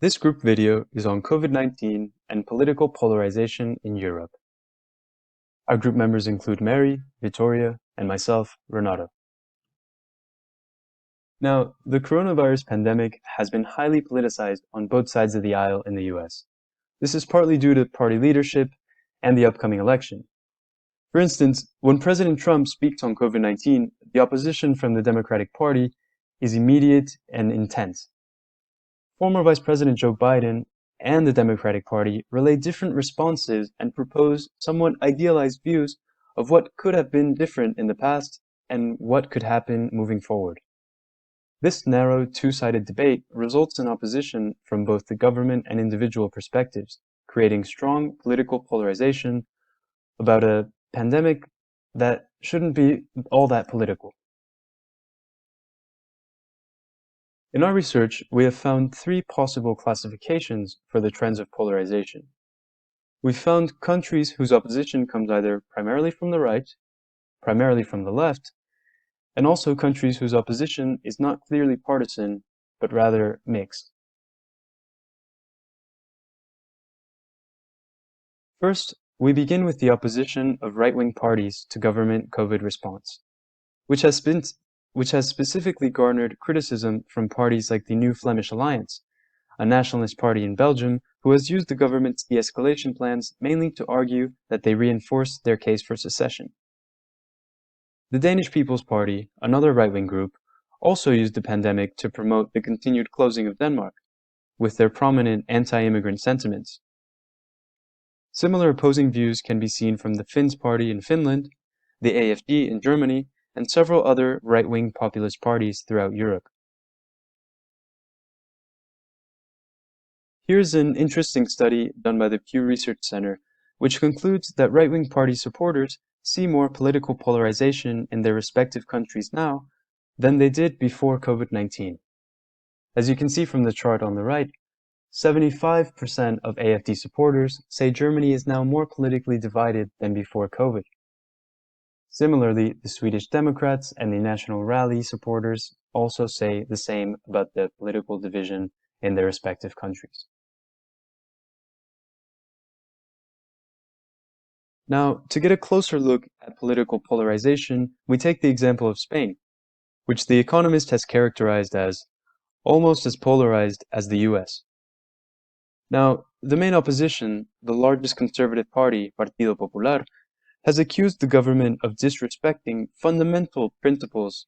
This group video is on COVID-19 and political polarization in Europe. Our group members include Mary, Vittoria, and myself, Renato. Now, the coronavirus pandemic has been highly politicized on both sides of the aisle in the US. This is partly due to party leadership and the upcoming election. For instance, when President Trump speaks on COVID-19, the opposition from the Democratic Party is immediate and intense. Former Vice President Joe Biden and the Democratic Party relay different responses and propose somewhat idealized views of what could have been different in the past and what could happen moving forward. This narrow, two-sided debate results in opposition from both the government and individual perspectives, creating strong political polarization about a pandemic that shouldn't be all that political. In our research, we have found three possible classifications for the trends of polarization. We've found countries whose opposition comes either primarily from the right, primarily from the left, and also countries whose opposition is not clearly partisan, but rather mixed. First, we begin with the opposition of right-wing parties to government COVID response, which has specifically garnered criticism from parties like the New Flemish Alliance, a nationalist party in Belgium who has used the government's de-escalation plans mainly to argue that they reinforce their case for secession. The Danish People's Party, another right-wing group, also used the pandemic to promote the continued closing of Denmark, with their prominent anti-immigrant sentiments. Similar opposing views can be seen from the Finns Party in Finland, the AFD in Germany, and several other right-wing populist parties throughout Europe. Here's an interesting study done by the Pew Research Center, which concludes that right-wing party supporters see more political polarization in their respective countries now than they did before COVID-19. As you can see from the chart on the right, 75% of AFD supporters say Germany is now more politically divided than before COVID. Similarly, the Swedish Democrats and the National Rally supporters also say the same about the political division in their respective countries. Now, to get a closer look at political polarization, we take the example of Spain, which The Economist has characterized as almost as polarized as the US. Now, the main opposition, the largest conservative party, Partido Popular, has accused the government of disrespecting fundamental principles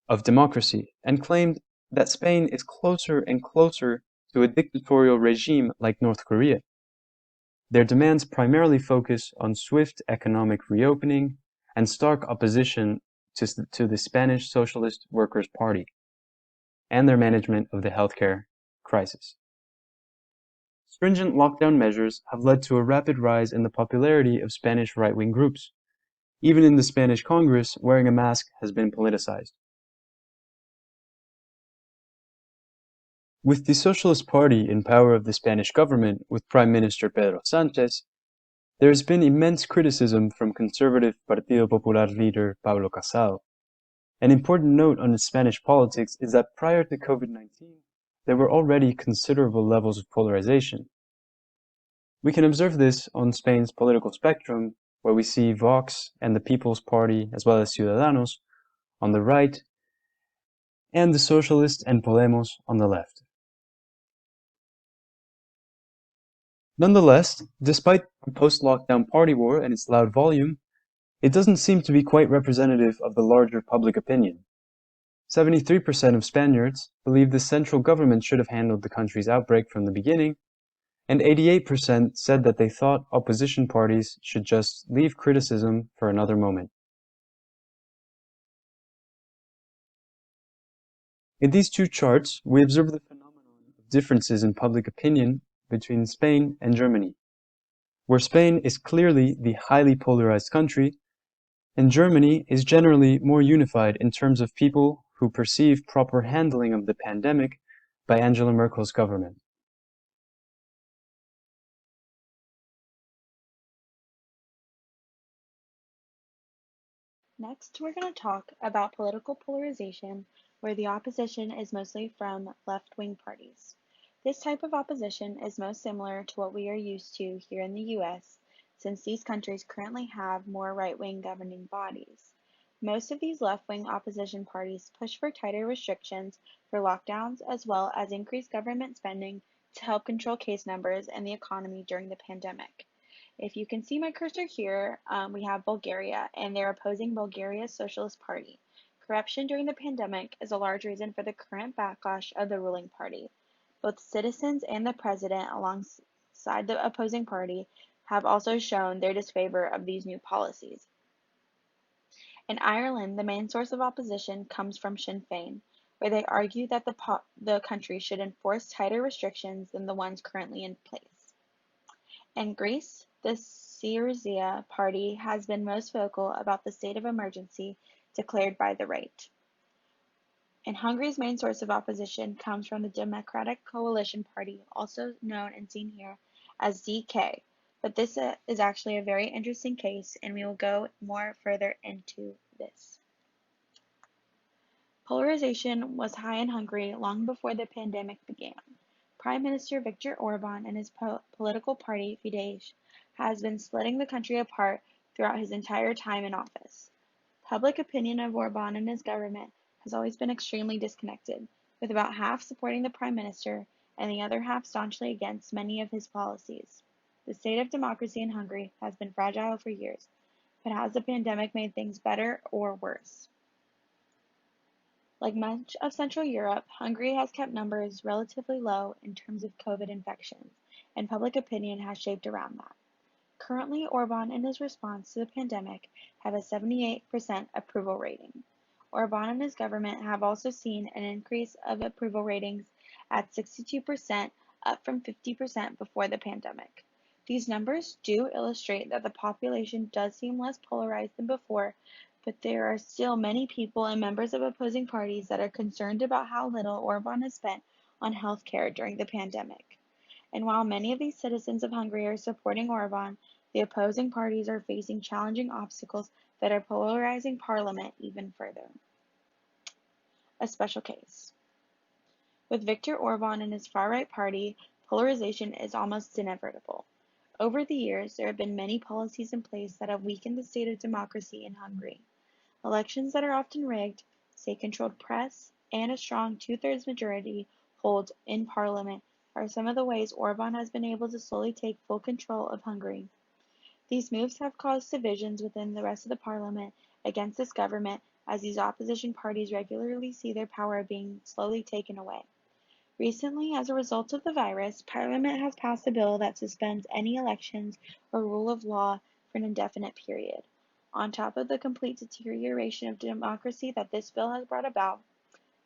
of democracy and claimed that Spain is closer and closer to a dictatorial regime like North Korea. Their demands primarily focus on swift economic reopening and stark opposition to the Spanish Socialist Workers' Party and their management of the healthcare crisis. Stringent lockdown measures have led to a rapid rise in the popularity of Spanish right-wing groups. Even in the Spanish Congress, wearing a mask has been politicized. With the Socialist Party in power of the Spanish government with Prime Minister Pedro Sánchez, there has been immense criticism from conservative Partido Popular leader Pablo Casado. An important note on Spanish politics is that prior to COVID-19, there were already considerable levels of polarization. We can observe this on Spain's political spectrum, where we see Vox and the People's Party, as well as Ciudadanos, on the right, and the Socialists and Podemos on the left. Nonetheless, despite the post-lockdown party war and its loud volume, it doesn't seem to be quite representative of the larger public opinion. 73% of Spaniards believe the central government should have handled the country's outbreak from the beginning, and 88% said that they thought opposition parties should just leave criticism for another moment. In these two charts, we observe the phenomenon of differences in public opinion between Spain and Germany, where Spain is clearly the highly polarized country, and Germany is generally more unified in terms of people who perceive proper handling of the pandemic by Angela Merkel's government. Next, we're going to talk about political polarization, where the opposition is mostly from left-wing parties. This type of opposition is most similar to what we are used to here in the US, since these countries currently have more right-wing governing bodies. Most of these left-wing opposition parties push for tighter restrictions for lockdowns as well as increased government spending to help control case numbers and the economy during the pandemic. If you can see my cursor here, we have Bulgaria, and they're opposing Bulgaria's Socialist Party. Corruption during the pandemic is a large reason for the current backlash of the ruling party. Both citizens and the president, alongside the opposing party, have also shown their disfavor of these new policies. In Ireland, the main source of opposition comes from Sinn Féin, where they argue that the country should enforce tighter restrictions than the ones currently in place. In Greece, the Syriza party has been most vocal about the state of emergency declared by the right. In Hungary's main source of opposition comes from the Democratic Coalition Party, also known and seen here as DK. But this is actually a very interesting case, and we will go more further into this. Polarization was high in Hungary long before the pandemic began. Prime Minister Viktor Orban and his political party, Fidesz, has been splitting the country apart throughout his entire time in office. Public opinion of Orban and his government has always been extremely disconnected, with about half supporting the Prime Minister and the other half staunchly against many of his policies. The state of democracy in Hungary has been fragile for years, but has the pandemic made things better or worse? Like much of Central Europe, Hungary has kept numbers relatively low in terms of COVID infections, and public opinion has shaped around that. Currently, Orban and his response to the pandemic have a 78% approval rating. Orban and his government have also seen an increase of approval ratings at 62%, up from 50% before the pandemic. These numbers do illustrate that the population does seem less polarized than before, but there are still many people and members of opposing parties that are concerned about how little Orban has spent on health care during the pandemic. And while many of these citizens of Hungary are supporting Orban, the opposing parties are facing challenging obstacles that are polarizing parliament even further. A special case. With Viktor Orban and his far-right party, polarization is almost inevitable. Over the years, there have been many policies in place that have weakened the state of democracy in Hungary. Elections that are often rigged, state-controlled press, and a strong two-thirds majority hold in parliament are some of the ways Orban has been able to slowly take full control of Hungary. These moves have caused divisions within the rest of the parliament against this government, as these opposition parties regularly see their power being slowly taken away. Recently, as a result of the virus, Parliament has passed a bill that suspends any elections or rule of law for an indefinite period. On top of the complete deterioration of democracy that this bill has brought about,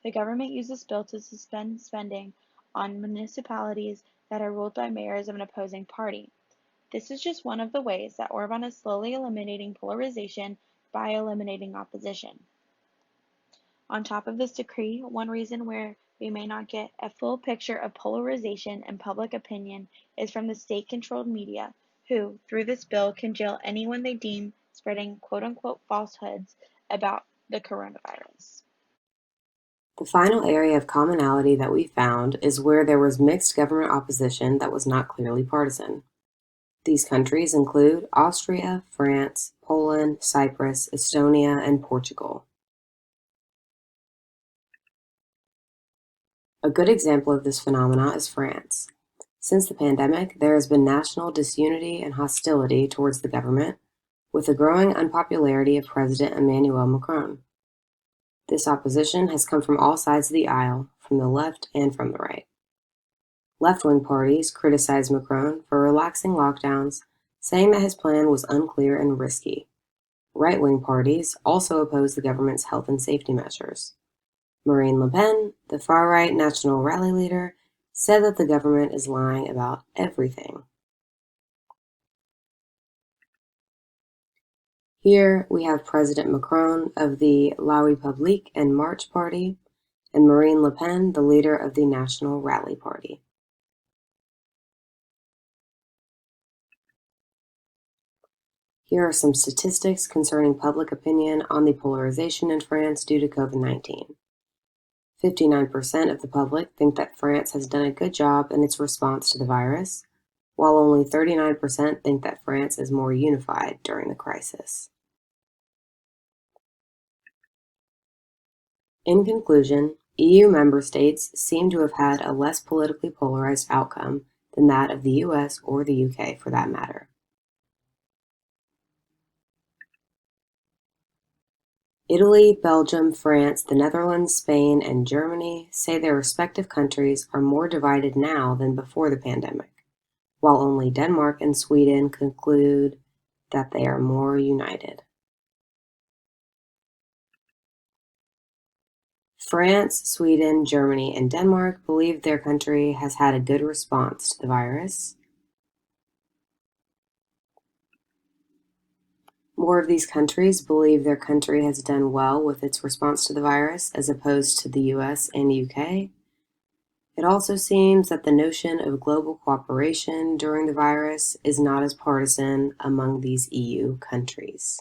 the government used this bill to suspend spending on municipalities that are ruled by mayors of an opposing party. This is just one of the ways that Orban is slowly eliminating polarization by eliminating opposition. On top of this decree, one reason where we may not get a full picture of polarization and public opinion is from the state-controlled media, who, through this bill, can jail anyone they deem spreading quote-unquote falsehoods about the coronavirus. The final area of commonality that we found is where there was mixed government opposition that was not clearly partisan. These countries include Austria, France, Poland, Cyprus, Estonia, and Portugal. A good example of this phenomena is France. Since the pandemic, there has been national disunity and hostility towards the government, with the growing unpopularity of President Emmanuel Macron. This opposition has come from all sides of the aisle, from the left and from the right. Left-wing parties criticize Macron for relaxing lockdowns, saying that his plan was unclear and risky. Right-wing parties also oppose the government's health and safety measures. Marine Le Pen, the far-right National Rally leader, said that the government is lying about everything. Here we have President Macron of the La République En Marche party, and Marine Le Pen, the leader of the National Rally Party. Here are some statistics concerning public opinion on the polarization in France due to COVID-19. 59% of the public think that France has done a good job in its response to the virus, while only 39% think that France is more unified during the crisis. In conclusion, EU member states seem to have had a less politically polarized outcome than that of the US or the UK for that matter. Italy, Belgium, France, the Netherlands, Spain, and Germany say their respective countries are more divided now than before the pandemic, while only Denmark and Sweden conclude that they are more united. France, Sweden, Germany, and Denmark believe their country has had a good response to the virus. More of these countries believe their country has done well with its response to the virus as opposed to the US and UK. It also seems that the notion of global cooperation during the virus is not as partisan among these EU countries.